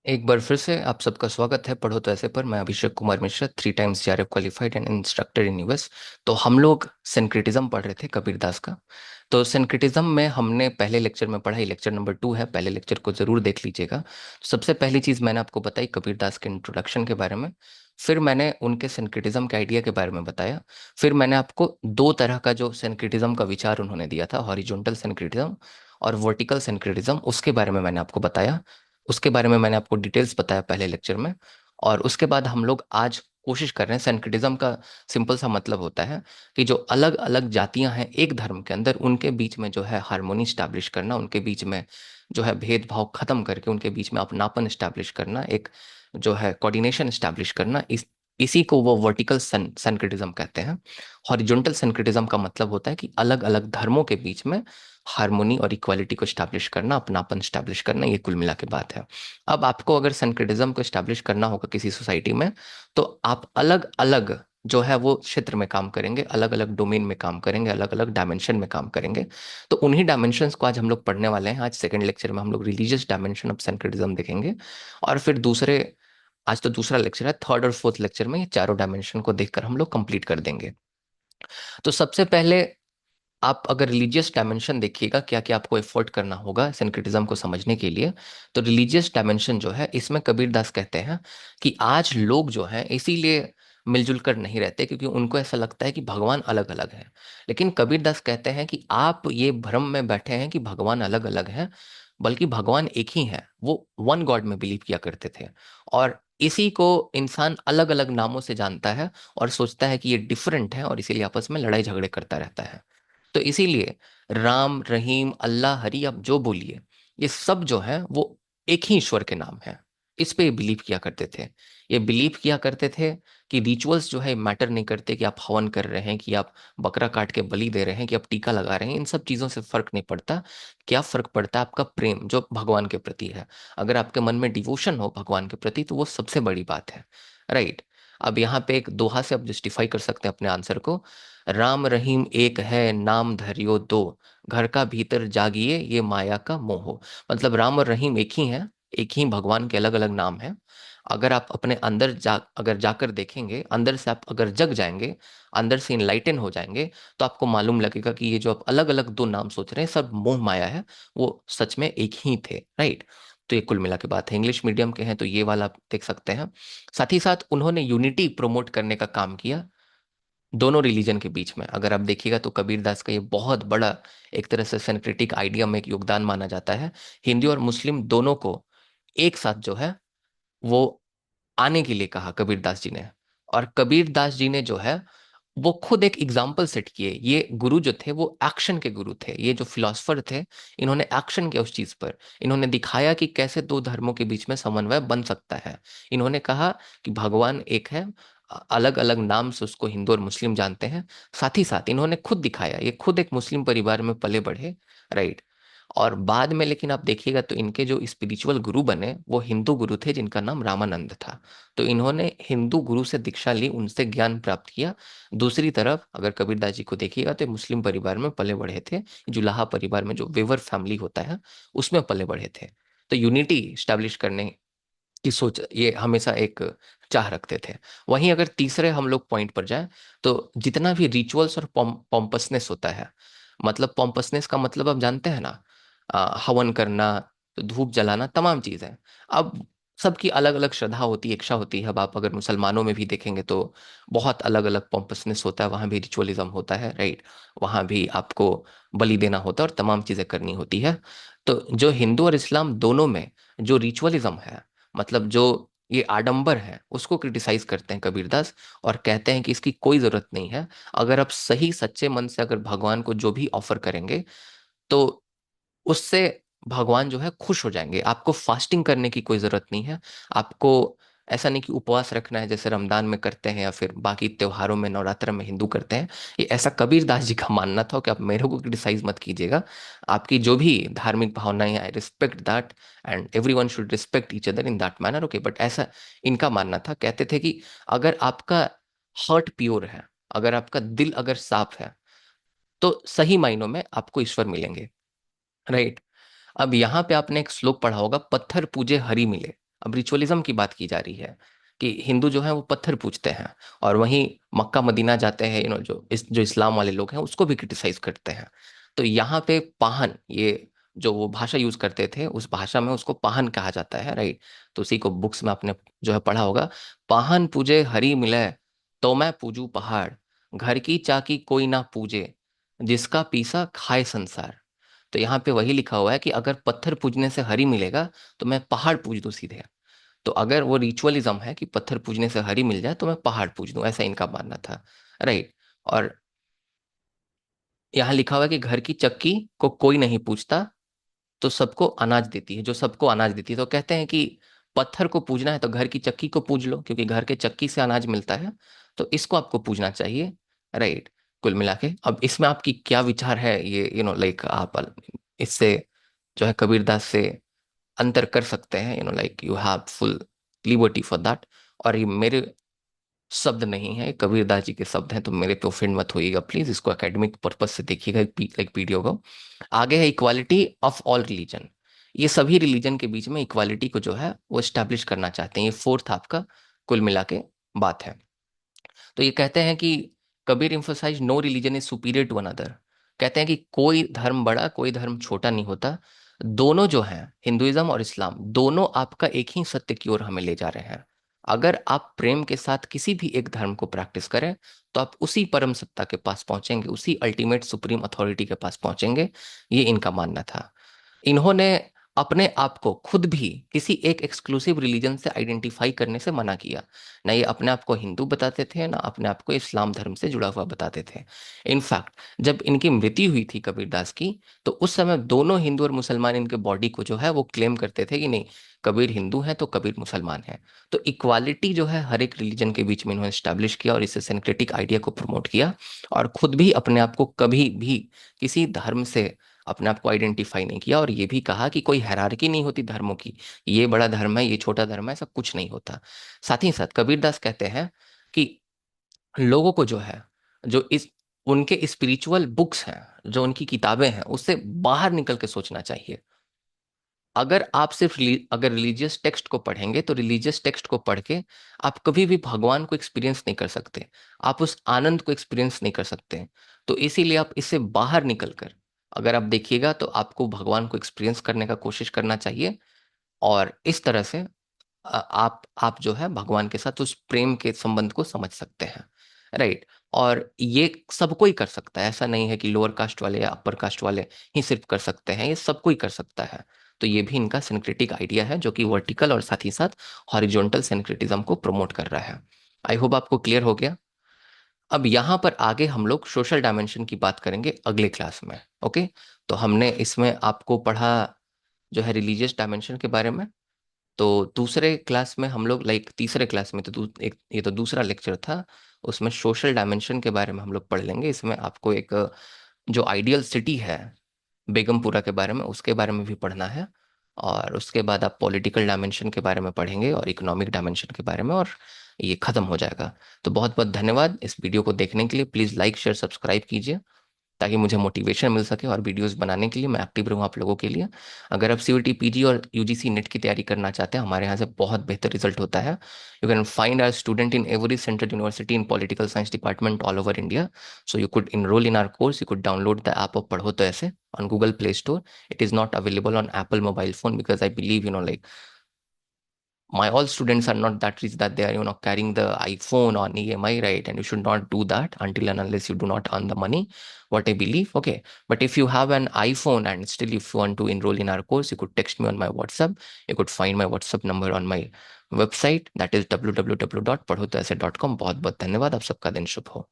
एक बार फिर से आप सबका स्वागत है पढ़ो तो ऐसे पर। मैं Abhishek Kumar Mishra, 3 times JRF qualified and instructor in US. तो हम लोग सिंक्रेटिज्म पढ़ रहे थे कबीर दास का। तो सिंक्रेटिज्म में हमने पहले लेक्चर में पढ़ा, ये लेक्चर नंबर 2 है, पहले लेक्चर को जरूर देख लीजिएगा। तो सबसे पहली चीज़ मैंने आपको बताई कबीर दास के इंट्रोडक्शन के बारे में। फिर मैंने उनके सिंक्रेटिज्म के आइडिया के बारे में बताया। फिर मैंने आपको दो तरह का जो सिंक्रेटिज्म का विचार उन्होंने दिया था, हॉरिजॉन्टल सिंक्रेटिज्म और वर्टिकल सिंक्रेटिज्म, उसके बारे में मैंने आपको बताया। उसके बारे में मैंने आपको डिटेल्स बताया पहले लेक्चर में। और उसके बाद हम लोग आज कोशिश कर रहे हैं, सेंक्रिटिज्म का सिंपल सा मतलब होता है कि जो अलग अलग जातियां हैं एक धर्म के अंदर, उनके बीच में जो है हार्मोनी स्टैब्लिश करना, उनके बीच में जो है भेदभाव खत्म करके उनके बीच में अपनापन स्टैब्लिश करना, एक जो है कोऑर्डिनेशन स्टैब्लिश करना, इसी को वो वर्टिकल सेंक्रिटिज्म कहते हैं। हॉरिजॉन्टल सेंक्रिटिज्म का मतलब होता है कि अलग अलग धर्मों के बीच में हार्मोनी और इक्वालिटी को स्टैब्लिश करना, अपनापन स्टैब्लिश करना, ये कुल मिला के बात है। अब आपको अगर सेंक्रेटिज्म को स्टैब्लिश करना होगा किसी सोसाइटी में, तो आप अलग अलग जो है वो क्षेत्र में काम करेंगे, अलग अलग डोमेन में काम करेंगे, अलग अलग डायमेंशन में काम करेंगे। तो उन्हीं डायमेंशंस को आज हम लोग पढ़ने वाले हैं। आज सेकंड लेक्चर में हम लोग रिलीजियस डायमेंशन ऑफ सेंक्रेटिज्म देखेंगे। और फिर दूसरे, आज तो दूसरा लेक्चर है, थर्ड और फोर्थ लेक्चर में ये चारों डायमेंशन को देखकर हम लोग कंप्लीट कर देंगे। तो सबसे पहले आप अगर रिलीजियस डायमेंशन देखिएगा, क्या क्या आपको एफर्ट करना होगा सिंक्रेटिज्म को समझने के लिए। तो रिलीजियस डायमेंशन जो है, इसमें कबीर दास कहते हैं कि आज लोग जो हैं इसीलिए मिलजुल कर नहीं रहते क्योंकि उनको ऐसा लगता है कि भगवान अलग अलग है। लेकिन कबीर दास कहते हैं कि आप ये भ्रम में बैठे हैं कि भगवान अलग अलग हैं, बल्कि भगवान एक ही है। वो वन गॉड में बिलीव किया करते थे। और इसी को इंसान अलग अलग नामों से जानता है और सोचता है कि ये डिफरेंट है, और इसीलिए आपस में लड़ाई झगड़े करता रहता है। तो इसीलिए राम, रहीम, अल्लाह, हरि, आप जो बोलिए, ये सब जो है वो एक ही ईश्वर के नाम है। इस पे ये बिलीव किया करते थे। ये बिलीव किया करते थे कि रिचुअल्स जो है मैटर नहीं करते, कि आप हवन कर रहे हैं, कि आप बकरा काट के बलि दे रहे हैं, कि आप टीका लगा रहे हैं, इन सब चीजों से फर्क नहीं पड़ता। क्या फर्क पड़ता है? आपका प्रेम जो भगवान के प्रति है। अगर आपके मन में डिवोशन हो भगवान के प्रति, तो वो सबसे बड़ी बात है। राइट। अब यहाँ पे एक दोहा से आप जस्टिफाई कर सकते हैं अपने आंसर को। राम रहीम एक है, नाम धरियो दो, घर का भीतर जागिए ये माया का मोह। मतलब राम और रहीम एक ही हैं, एक ही भगवान के अलग अलग नाम हैं। अगर आप अपने अंदर अगर जाकर देखेंगे, अंदर से आप अगर जग जाएंगे, अंदर से इनलाइटन हो जाएंगे, तो आपको मालूम लगेगा कि ये जो आप अलग अलग दो नाम सोच रहे हैं सब मोह माया है। वो सच में एक ही थे। राइट। तो ये कुल मिला के बात है। इंग्लिश मीडियम के हैं तो ये वाला आप देख सकते हैं। साथ ही साथ उन्होंने यूनिटी प्रमोट करने का काम किया दोनों रिलीजन के बीच में। अगर आप देखिएगा तो कबीर दास का ये बहुत बड़ा एक तरह से सेंक्रेटिक आइडिया में एक योगदान माना जाता है। हिंदू और मुस्लिम दोनों को एक साथ जो है वो आने के लिए कहा कबीर दास जी ने। और कबीर दास जी ने जो है वो खुद एक एग्जाम्पल सेट किए। ये गुरु जो थे वो एक्शन के गुरु थे। ये जो फिलोसफर थे, इन्होंने एक्शन किया उस चीज पर। इन्होंने दिखाया कि कैसे दो धर्मों के बीच में समन्वय बन सकता है। इन्होंने कहा कि भगवान एक है, अलग अलग नाम से उसको हिंदू और मुस्लिम जानते हैं। साथ ही साथ इन्होंने खुद दिखाया, ये खुद एक मुस्लिम परिवार में पले बढ़े। राइट। और बाद में लेकिन आप देखिएगा तो इनके जो स्पिरिचुअल गुरु बने वो हिंदू गुरु थे जिनका नाम रामानंद था। तो इन्होंने हिंदू गुरु से दीक्षा ली, उनसे ज्ञान प्राप्त किया। दूसरी तरफ अगर कबीरदास जी को देखिएगा तो ये मुस्लिम परिवार में पले बढ़े थे। जुलाहा परिवार में जो वेवर फैमिली होता है उसमें पले बढ़े थे। तो यूनिटी स्टैब्लिश करने की सोच ये हमेशा एक चाह रखते थे। वहीं अगर तीसरे हम लोग पॉइंट पर जाएं, तो जितना भी रिचुअल्स और पॉम्पसनेस होता है, मतलब पॉम्पसनेस का मतलब आप जानते हैं ना, हवन करना, तो धूप जलाना, तमाम चीजें। अब सबकी अलग अलग श्रद्धा होती है, इच्छा होती है। अब आप अगर मुसलमानों में भी देखेंगे तो बहुत अलग अलग पॉम्पसनेस होता है, वहां भी रिचुअलिज्म होता है। राइट। वहां भी आपको बलि देना होता है और तमाम चीजें करनी होती है। तो जो हिंदू और इस्लाम दोनों में जो रिचुअलिज्म है, मतलब जो ये आडंबर है, उसको क्रिटिसाइज करते हैं कबीरदास। और कहते हैं कि इसकी कोई जरूरत नहीं है। अगर आप सही सच्चे मन से अगर भगवान को जो भी ऑफर करेंगे, तो उससे भगवान जो है खुश हो जाएंगे। आपको फास्टिंग करने की कोई जरूरत नहीं है। आपको ऐसा नहीं कि उपवास रखना है जैसे रमजान में करते हैं या फिर बाकी त्योहारों में, नवरात्र में हिंदू करते हैं। ये ऐसा कबीर दास जी का मानना था कि आप मेरे को क्रिटिसाइज मत कीजिएगा। आपकी जो भी धार्मिक भावनाएं हैं, I respect that, and everyone should respect each other in that manner. Okay, but ऐसा इनका मानना था। कहते थे कि अगर आपका हार्ट प्योर है, अगर आपका दिल अगर साफ है, तो सही मायनों में आपको ईश्वर मिलेंगे। राइट। अब यहाँ पे आपने एक श्लोक पढ़ा होगा, पत्थर पूजे हरि मिले। अब रिचुअलिज्म की बात की जा रही है कि हिंदू जो है वो पत्थर पूजते हैं, और वहीं मक्का मदीना जाते हैं, जो इस्लाम वाले लोग हैं उसको भी क्रिटिसाइज करते हैं। तो यहाँ पे पाहन, ये जो वो भाषा यूज करते थे, उस भाषा में उसको पाहन कहा जाता है, राइट। तो उसी को बुक्स में आपने जो है पढ़ा होगा, पाहन पूजे हरि मिले, तो मैं पूजू पहाड़, घर की चाकी कोई ना पूजे, जिसका पीसा खाए संसार। तो यहाँ पे वही लिखा हुआ है कि अगर पत्थर पूजने से हरि मिलेगा तो मैं पहाड़ पूज दूं सीधे। तो अगर वो रिचुअलिज्म है कि पत्थर पूजने से हरि मिल जाए तो मैं पहाड़ पूज दूं, ऐसा इनका मानना था, राइट। और यहाँ लिखा हुआ है कि घर की चक्की को कोई नहीं पूछता, तो सबको अनाज देती है, जो सबको अनाज देती है। तो कहते हैं कि पत्थर को पूजना है तो घर की चक्की को पूज लो, क्योंकि घर के चक्की से अनाज मिलता है, तो इसको आपको पूजना चाहिए, राइट। कुल मिला के अब इसमें आपकी क्या विचार है, ये लाइक आप इससे जो है कबीरदास से अंतर कर सकते हैं, like you have full liberty for that. और ये मेरे शब्द नहीं है, कबीरदास जी के शब्द हैं, तो मेरे पे ऑफेंड मत होइएगा प्लीज, इसको एकेडमिक पर्पज से देखिएगा, लाइक वीडियो को। आगे है इक्वालिटी ऑफ ऑल रिलीजन। ये सभी रिलीजन के बीच में इक्वालिटी को जो है वो स्टैब्लिश करना चाहते हैं, ये फोर्थ आपका कुल मिला के बात है। तो ये कहते हैं कि Kabir emphasises no religion is superior to another. कहते हैं कि कोई धर्म बड़ा कोई धर्म छोटा नहीं होता, दोनों जो हैं हिंदुइज्म और इस्लाम दोनों आपका एक ही सत्य की ओर हमें ले जा रहे हैं। अगर आप प्रेम के साथ किसी भी एक धर्म को प्रैक्टिस करें तो आप उसी परम सत्ता के पास पहुंचेंगे, उसी अल्टीमेट सुप्रीम अथॉरिटी के पास पहुंचेंगे, ये इनका मानना था। इन्होंने अपने आप को खुद भी किसी एक एक्सक्लूसिव रिलीजन से आइडेंटिफाई करने से मना किया। ना ये अपने आप को हिंदू बताते थे, ना अपने आप को इस्लाम धर्म से जुड़ा हुआ बताते थे। इनफैक्ट जब इनकी मृत्यु हुई थी कबीरदास की, तो उस समय दोनों हिंदू और मुसलमान इनके बॉडी को जो है वो क्लेम करते थे कि नहीं, कबीर हिंदू है तो कबीर मुसलमान है। तो इक्वालिटी जो है हर एक रिलीजन के बीच में इन्होंने स्टैब्लिश किया और इससे सिंक्रेटिक आइडिया को प्रमोट किया, और खुद भी अपने आप को कभी भी किसी धर्म से अपने आप को आइडेंटिफाई नहीं किया। और ये भी कहा कि कोई हायरार्की नहीं होती धर्मों की, ये बड़ा धर्म है ये छोटा धर्म है, ऐसा कुछ नहीं होता। साथ ही साथ कबीरदास कहते हैं कि लोगों को जो है, जो इस उनके स्पिरिचुअल बुक्स हैं, जो उनकी किताबें हैं, उससे बाहर निकल के सोचना चाहिए। अगर आप सिर्फ अगर रिलीजियस टेक्स्ट को पढ़ेंगे तो रिलीजियस टेक्स्ट को पढ़ के आप कभी भी भगवान को एक्सपीरियंस नहीं कर सकते, आप उस आनंद को एक्सपीरियंस नहीं कर सकते। तो इसीलिए आप इससे बाहर निकलकर अगर आप देखिएगा तो आपको भगवान को एक्सपीरियंस करने का कोशिश करना चाहिए। और इस तरह से आप जो है भगवान के साथ उस प्रेम के संबंध को समझ सकते हैं, राइट। और ये सब कोई कर सकता है, ऐसा नहीं है कि लोअर कास्ट वाले या अपर कास्ट वाले ही सिर्फ कर सकते हैं, ये सब कोई कर सकता है। तो ये भी इनका सिंक्रेटिक आइडिया है जो कि वर्टिकल और साथ ही साथ हॉरिजॉन्टल सिंक्रेटिज्म को प्रमोट कर रहा है। आई होप आपको क्लियर हो गया। अब यहाँ पर आगे हम लोग सोशल डायमेंशन की बात करेंगे अगले क्लास में, ओके। तो हमने इसमें आपको पढ़ा जो है रिलीजियस डायमेंशन के बारे में। तो दूसरे क्लास में हम लोग, लाइक तीसरे क्लास में तो ये तो दूसरा लेक्चर था, उसमें सोशल डायमेंशन के बारे में हम लोग पढ़ लेंगे। इसमें आपको एक जो आइडियल सिटी है बेगमपुरा के बारे में, उसके बारे में भी पढ़ना है। और उसके बाद आप पॉलिटिकल डायमेंशन के बारे में पढ़ेंगे और इकोनॉमिक डायमेंशन के बारे में, और ये खत्म हो जाएगा। तो बहुत बहुत धन्यवाद इस वीडियो को देखने के लिए। प्लीज़ लाइक शेयर सब्सक्राइब कीजिए ताकि मुझे मोटिवेशन मिल सके और वीडियोस बनाने के लिए मैं एक्टिव रहूँ आप लोगों के लिए। अगर आप सीयूटी पीजी और यूजीसी नेट की तैयारी करना चाहते हैं, हमारे यहाँ से बहुत बेहतर रिजल्ट होता है। You can find our student in every central university in political science department all over India. So you could enrol in our course, you could download the app of Padho तो ऐसे on Google Play Store. It is not available on Apple mobile phone because I believe, like my all students are not that rich that they are, carrying the iPhone on EMI, right? And you should not do that until and unless you do not earn the money, what I believe. Okay. But if you have an iPhone and still if you want to enroll in our course, you could text me on my WhatsApp. You could find my WhatsApp number on my website, that is www.padhotoaise.com. बहुत बहुत धन्यवाद, आप सबका दिन शुभ हो।